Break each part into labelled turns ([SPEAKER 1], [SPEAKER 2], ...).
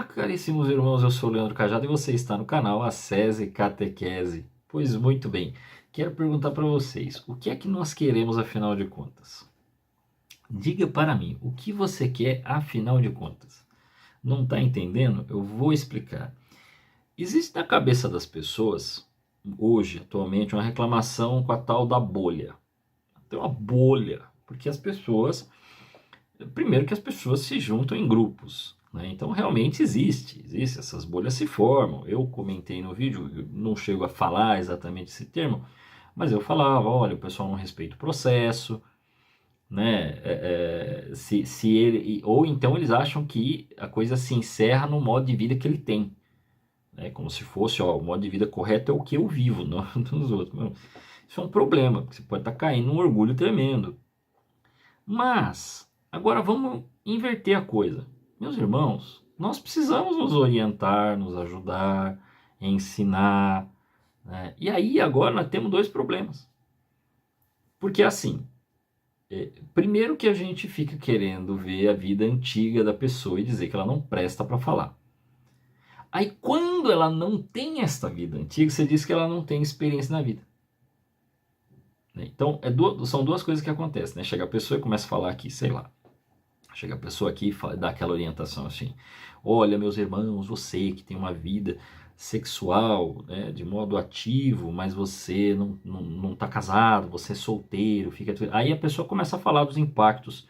[SPEAKER 1] Olá, caríssimos irmãos, eu sou o Leandro Cajado e você está no canal Acese Catequese. Pois muito bem, quero perguntar para vocês, o que é que nós queremos afinal de contas? Diga para mim, o que você quer afinal de contas? Não está entendendo? Eu vou explicar. Existe na cabeça das pessoas, hoje, atualmente, uma reclamação com a tal da bolha. Tem uma bolha, porque as pessoas... Primeiro que as pessoas se juntam em grupos, né? Então realmente existe, essas bolhas se formam. Eu comentei no vídeo, eu não chego a falar exatamente esse termo, mas eu falava, olha, o pessoal não respeita o processo, né? Se ele, ou então eles acham que a coisa se encerra no modo de vida que ele tem, né? Como se fosse, ó, o modo de vida correto é o que eu vivo, não dos outros. Isso é um problema, porque você pode estar caindo num orgulho tremendo. Mas, agora vamos inverter a coisa. Meus irmãos, nós precisamos nos orientar, nos ajudar, ensinar, né? E aí agora nós temos dois problemas. Porque assim, primeiro que a gente fica querendo ver a vida antiga da pessoa e dizer que ela não presta para falar. Aí quando ela não tem esta vida antiga, você diz que ela não tem experiência na vida. Então, são duas coisas que acontecem, né? Chega a pessoa e começa a falar aqui, sei lá. Chega a pessoa aqui e dá aquela orientação assim: olha, meus irmãos, você que tem uma vida sexual, né, de modo ativo, mas você não tá casado, você é solteiro, fica... Aí a pessoa começa a falar dos impactos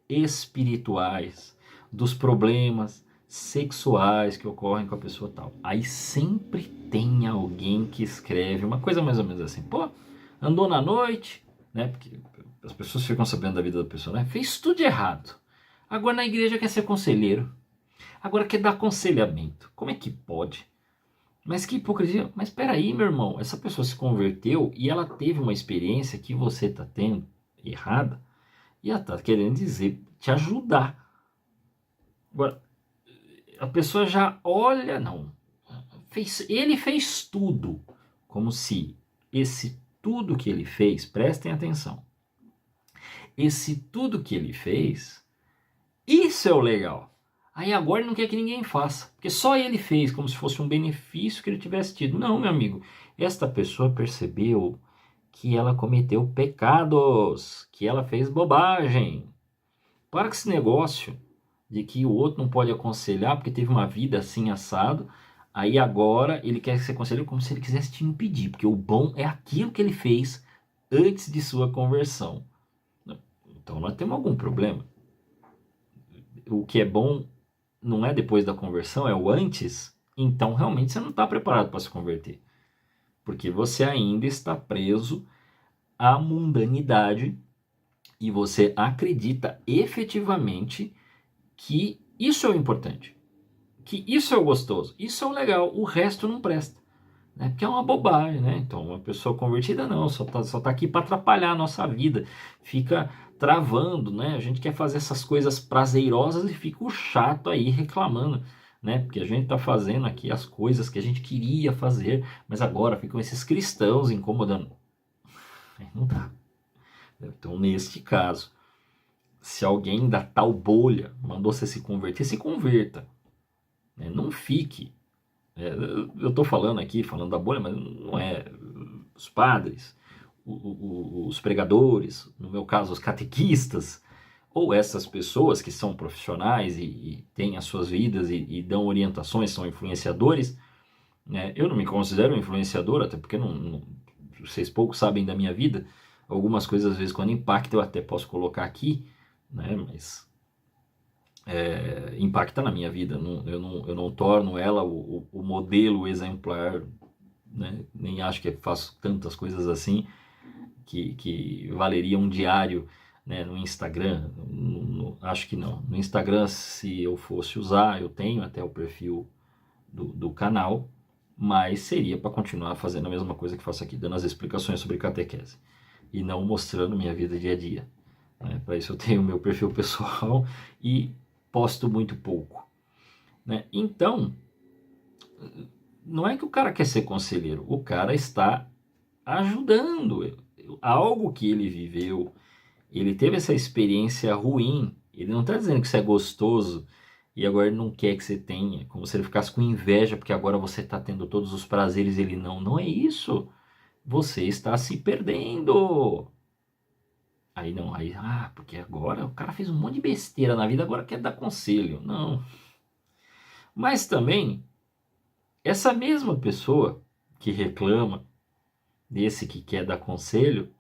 [SPEAKER 1] espirituais, dos problemas sexuais que ocorrem com a pessoa tal. Aí sempre tem alguém que escreve uma coisa mais ou menos assim: pô, andou na noite, né? Porque as pessoas ficam sabendo da vida da pessoa, né? Fez tudo de errado. Agora na igreja quer ser conselheiro. Agora quer dar aconselhamento. Como é que pode? Mas que hipocrisia. Mas espera aí, meu irmão. Essa pessoa se converteu e ela teve uma experiência que você está tendo errada. E ela está querendo dizer, te ajudar. Agora, a pessoa já olha, não. Ele fez tudo. Como se esse tudo que ele fez, prestem atenção. Esse tudo que ele fez, isso é o legal. Aí agora ele não quer que ninguém faça, porque só ele fez, como se fosse um benefício que ele tivesse tido. Não, meu amigo, esta pessoa percebeu que ela cometeu pecados, que ela fez bobagem. Para com esse negócio de que o outro não pode aconselhar porque teve uma vida assim assado, aí agora ele quer ser conselheiro como se ele quisesse te impedir, porque o bom é aquilo que ele fez antes de sua conversão. Então nós temos algum problema. O que é bom não é depois da conversão, é o antes. Então realmente você não está preparado para se converter, porque você ainda está preso à mundanidade e você acredita efetivamente que isso é o importante, que isso é o gostoso, isso é o legal, o resto não presta, né? Porque é uma bobagem, né? Então uma pessoa convertida não, só tá aqui para atrapalhar a nossa vida, fica travando, né? A gente quer fazer essas coisas prazerosas e fica o chato aí reclamando, né? Porque a gente tá fazendo aqui as coisas que a gente queria fazer, mas agora ficam esses cristãos incomodando. Não dá. Então neste caso, se alguém da tal bolha mandou você se converter, se converta, né? Não fique... eu estou falando aqui, falando da bolha, mas não é os padres, os pregadores, no meu caso os catequistas, ou essas pessoas que são profissionais e têm as suas vidas e dão orientações, são influenciadores, né? Eu não me considero um influenciador, até porque vocês pouco sabem da minha vida. Algumas coisas às vezes quando impacta eu até posso colocar aqui, né? Mas impacta na minha vida, eu não torno ela o modelo exemplar, né? Nem acho que faço tantas coisas assim que valeria um diário, né, no Instagram. Acho que não. No Instagram, se eu fosse usar, eu tenho até o perfil do canal, mas seria para continuar fazendo a mesma coisa que faço aqui, dando as explicações sobre catequese e não mostrando minha vida dia a dia, né? Para isso eu tenho o meu perfil pessoal e posto muito pouco, né? Então, não é que o cara quer ser conselheiro, o cara está ajudando. Algo que ele viveu, ele teve essa experiência ruim, ele não está dizendo que isso é gostoso, e agora ele não quer que você tenha, como se ele ficasse com inveja porque agora você está tendo todos os prazeres e ele não. Não é isso. Você está se perdendo. Aí não, aí, porque agora o cara fez um monte de besteira na vida, agora quer dar conselho. Não. Mas também, essa mesma pessoa que reclama desse que quer dar conselho,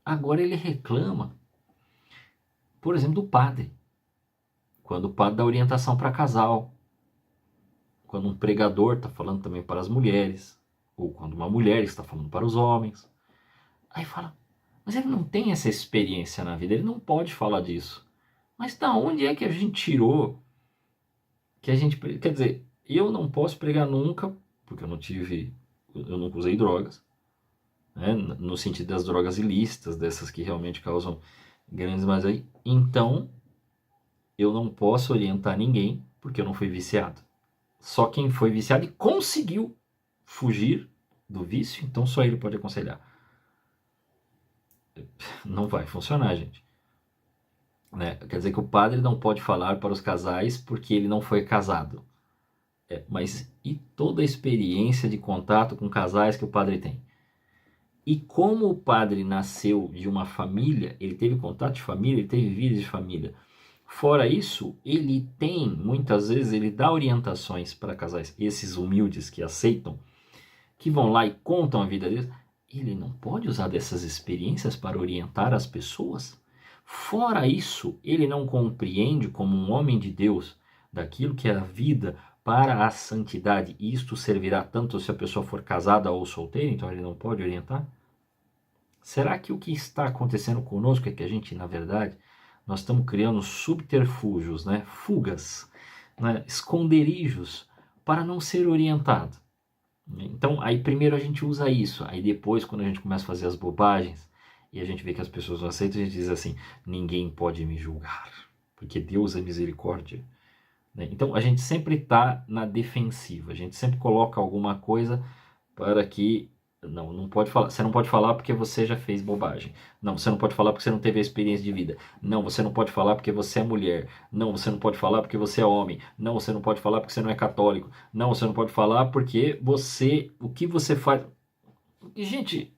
[SPEAKER 1] agora ele reclama, por exemplo, do padre. Quando o padre dá orientação para casal, quando um pregador está falando também para as mulheres, ou quando uma mulher está falando para os homens. Aí fala, mas ele não tem essa experiência na vida, ele não pode falar disso. Mas da onde é que a gente tirou que a gente... Quer dizer, eu não posso pregar nunca, porque eu nunca usei drogas, né? No sentido das drogas ilícitas, dessas que realmente causam grandes mais aí. Então, eu não posso orientar ninguém, porque eu não fui viciado. Só quem foi viciado e conseguiu fugir do vício, então só ele pode aconselhar. Não vai funcionar, gente. Né? Quer dizer que o padre não pode falar para os casais porque ele não foi casado. Mas e toda a experiência de contato com casais que o padre tem? E como o padre nasceu de uma família, ele teve contato de família, ele teve vida de família. Fora isso, ele tem, muitas vezes, ele dá orientações para casais, esses humildes que aceitam, que vão lá e contam a vida deles. Ele não pode usar dessas experiências para orientar as pessoas? Fora isso, ele não compreende como um homem de Deus daquilo que é a vida para a santidade. E isto servirá tanto se a pessoa for casada ou solteira, então ele não pode orientar? Será que o que está acontecendo conosco é que a gente, na verdade, nós estamos criando subterfúgios, né? Fugas, né? Esconderijos para não ser orientado? Então, aí primeiro a gente usa isso, aí depois quando a gente começa a fazer as bobagens e a gente vê que as pessoas não aceitam, a gente diz assim, ninguém pode me julgar, porque Deus é misericórdia. Né? Então a gente sempre está na defensiva, a gente sempre coloca alguma coisa para que não pode falar. Você não pode falar porque você já fez bobagem. Não, você não pode falar porque você não teve a experiência de vida. Não, você não pode falar porque você é mulher. Não, você não pode falar porque você é homem. Não, você não pode falar porque você não é católico. Não, você não pode falar porque o que você faz. E, gente,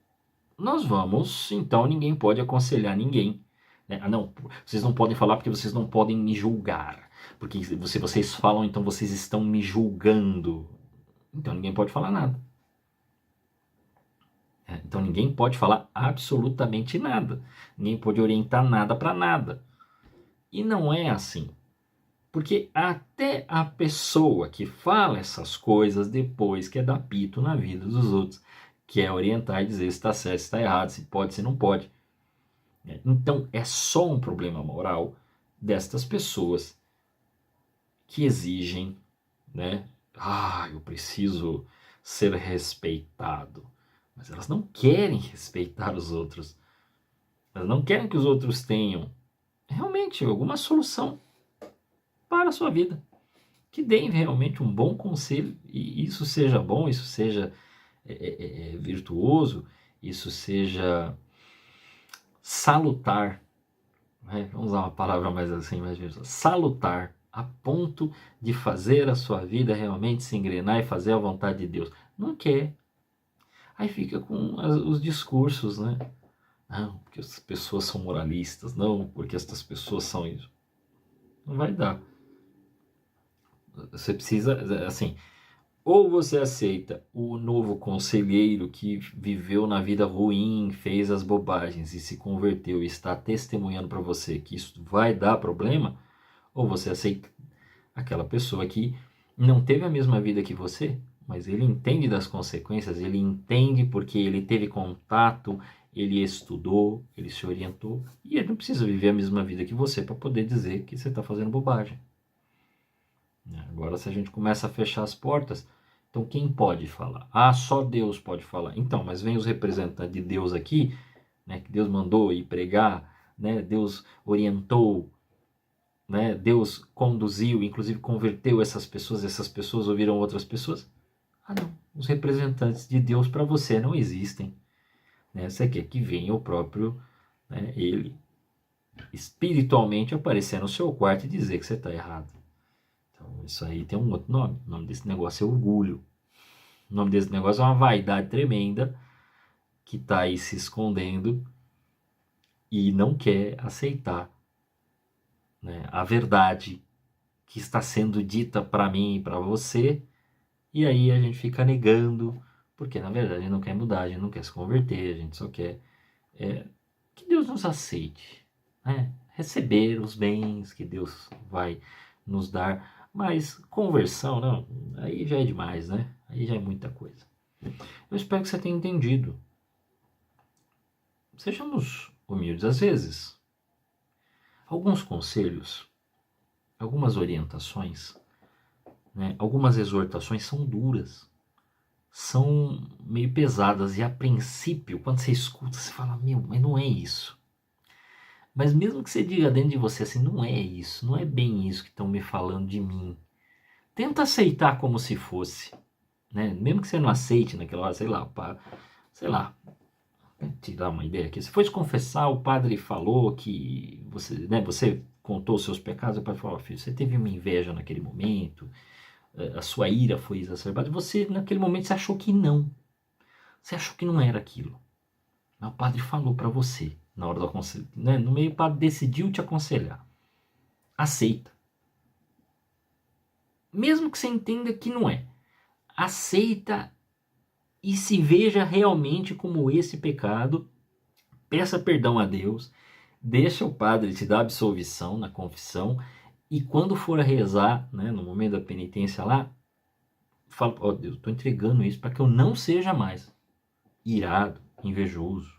[SPEAKER 1] nós vamos, então ninguém pode aconselhar ninguém. Né? Não, vocês não podem falar porque vocês não podem me julgar. Porque se vocês falam, então vocês estão me julgando. Então ninguém pode falar nada. Então ninguém pode falar absolutamente nada. Ninguém pode orientar nada para nada. E não é assim. Porque até a pessoa que fala essas coisas depois quer dar pito na vida dos outros, quer orientar e dizer se está certo, se está errado, se pode, se não pode. Então é só um problema moral destas pessoas que exigem, né? Eu preciso ser respeitado. Mas elas não querem respeitar os outros. Elas não querem que os outros tenham realmente alguma solução para a sua vida. Que deem realmente um bom conselho. E isso seja bom, isso seja virtuoso, isso seja salutar. Né? Vamos usar uma palavra mais assim, mais virtuosa. Salutar, a ponto de fazer a sua vida realmente se engrenar e fazer a vontade de Deus. Não quer. Aí fica com os discursos, né? Não, porque as pessoas são moralistas. Não, porque estas pessoas são isso. Não vai dar. Você precisa, assim, ou você aceita o novo conselheiro que viveu na vida ruim, fez as bobagens e se converteu e está testemunhando para você que isso vai dar problema, ou você aceita aquela pessoa que não teve a mesma vida que você, mas ele entende das consequências, ele entende porque ele teve contato, ele estudou, ele se orientou, e ele não precisa viver a mesma vida que você para poder dizer que você está fazendo bobagem. Agora, se a gente começa a fechar as portas, então quem pode falar? Só Deus pode falar. Então, mas vem os representantes de Deus aqui, né, que Deus mandou ir pregar, né, Deus orientou, né, Deus conduziu, inclusive converteu essas pessoas ouviram outras pessoas. Não, os representantes de Deus para você não existem. Né? Você quer que venha o próprio, né, ele, espiritualmente aparecer no seu quarto e dizer que você está errado. Então, isso aí tem um outro nome. O nome desse negócio é orgulho. O nome desse negócio é uma vaidade tremenda que está aí se escondendo e não quer aceitar, né, a verdade que está sendo dita para mim e para você. E aí a gente fica negando, porque na verdade a gente não quer mudar, a gente não quer se converter, a gente só quer que Deus nos aceite, né? Receber os bens que Deus vai nos dar. Mas conversão, não, aí já é demais, né? Aí já é muita coisa. Eu espero que você tenha entendido. Sejamos humildes às vezes. Alguns conselhos, algumas orientações, né? Algumas exortações são duras, são meio pesadas, e a princípio, quando você escuta, você fala, meu, mas não é isso. Mas mesmo que você diga dentro de você assim, não é isso, não é bem isso que estão me falando de mim, tenta aceitar como se fosse, né? Mesmo que você não aceite naquela hora, sei lá, te dar uma ideia aqui. Se for confessar, o padre falou que você, né, você contou os seus pecados, o padre falou, filho, você teve uma inveja naquele momento, a sua ira foi exacerbada, você naquele momento você achou que não. Você achou que não era aquilo. Mas o padre falou para você, na hora do aconselho, né? No meio o padre decidiu te aconselhar. Aceita. Mesmo que você entenda que não é. Aceita e se veja realmente como esse pecado. Peça perdão a Deus. Deixa o padre te dar absolvição na confissão. E quando for a rezar, né, no momento da penitência lá, fala, ó Deus, estou entregando isso para que eu não seja mais irado, invejoso,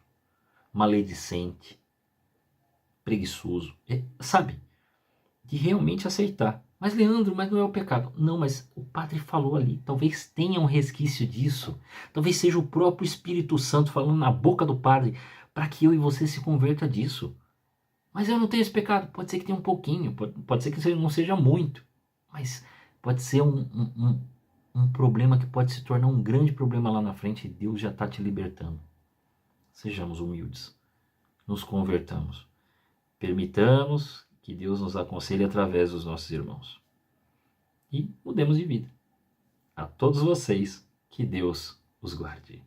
[SPEAKER 1] maledicente, preguiçoso, sabe? De realmente aceitar. Mas Leandro, mas não é o pecado. Não, mas o padre falou ali, talvez tenha um resquício disso. Talvez seja o próprio Espírito Santo falando na boca do padre para que eu e você se converta disso. Mas eu não tenho esse pecado. Pode ser que tenha um pouquinho, pode ser que não seja muito. Mas pode ser um problema que pode se tornar um grande problema lá na frente e Deus já está te libertando. Sejamos humildes. Nos convertamos. Permitamos que Deus nos aconselhe através dos nossos irmãos. E mudemos de vida. A todos vocês, que Deus os guarde.